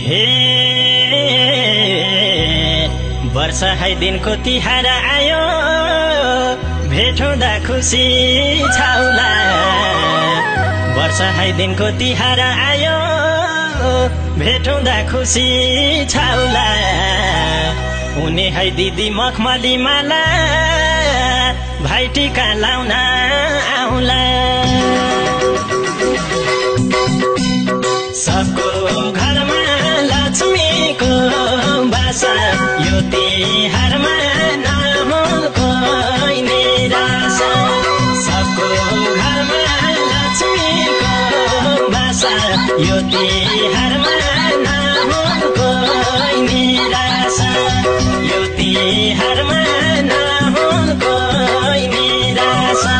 हे वर्षा है दिनको तिहार आयो भेट हुँदा खुसी छाउला वर्षा है दिनको तिहार आयो भेट हुँदा खुसी छाउला उनी है दिदी मखमली माला भाइ टिका लाउन आउला सबको घरमा लक्ष्मीको बासा यो तिहारमा नहुनुको निराशा सबको घरमा लक्ष्मीको बासा यो तिहारमा नहुनुको निराशा यो तिहारमा नहुनुको निराशा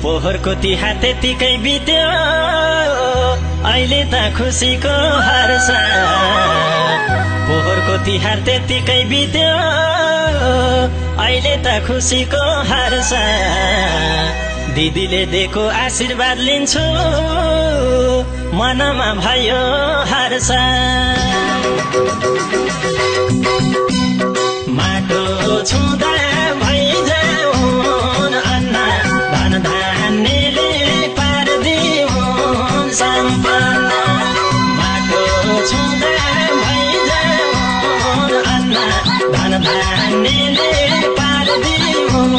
पोहोरको तिहार त्यतिकै बित्यो अहिले त खुसीको हर्ष पोहोरको तिहार त्यतिकै बित्यो अहिले त खुसीको हर्ष दिदीले दिएको आशीर्वाद लिन्छु मनमा भयो हर्ष माटो छुँदा भइजाउन् अन्न धन धान्यले पारिदिउन् सम्पन्न माटो छुँदा भइजाउन् अन्न धन धान्यले पारिदिउन्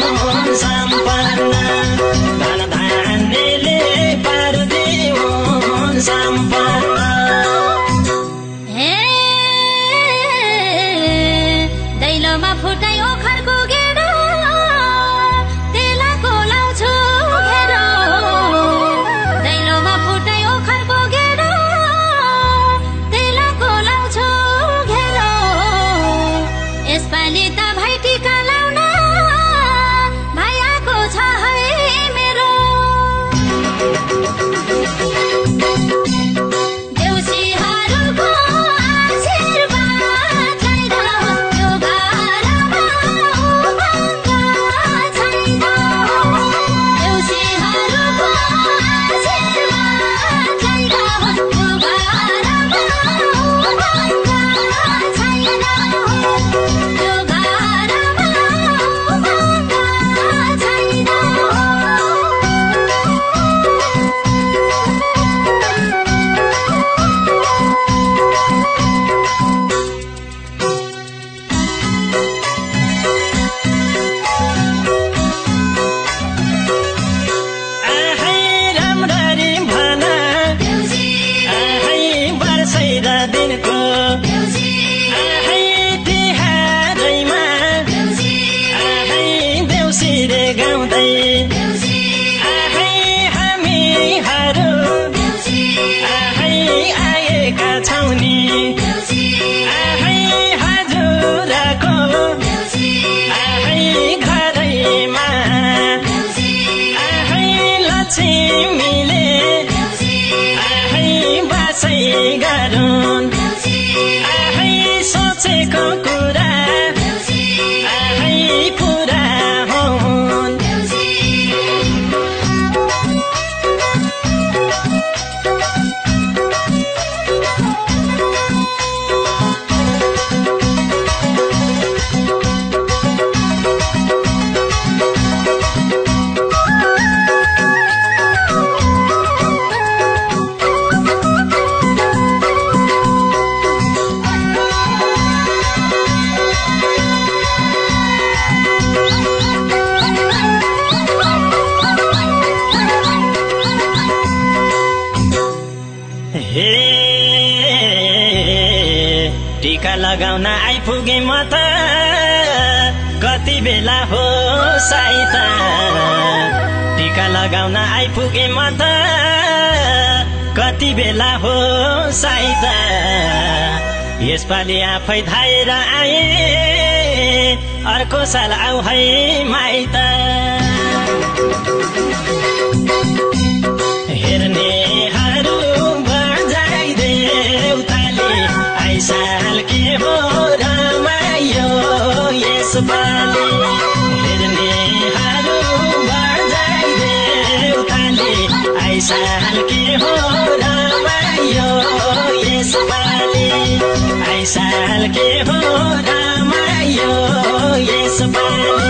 सम्पन्न धन धान्यले पारिदिउन् सम्पन्न फुटाइ ओखरको गेडो तेलाको लाउँछु घेरो दैलोमा फुटाइ ओखरको गेडो तेलाको लाउँछु घेरो यसपालि त भाइ टिका लाउन भाइ आएको छ टीका लगाउन आइपुगे म त कति बेला हो साइत टीका लगाउन आइपुगे म त कति बेला हो साइत यसपालि आफै धाएर आए अर्को साल आऊ है माइत हेर्नेहरू बजाइदेउताले आइसाल के हो रमायो यसपालि हेर्नेहरू बजाइदेउताले आइसाल के हो रमायो यसपालि आइसाल के हो रमायो यसपालि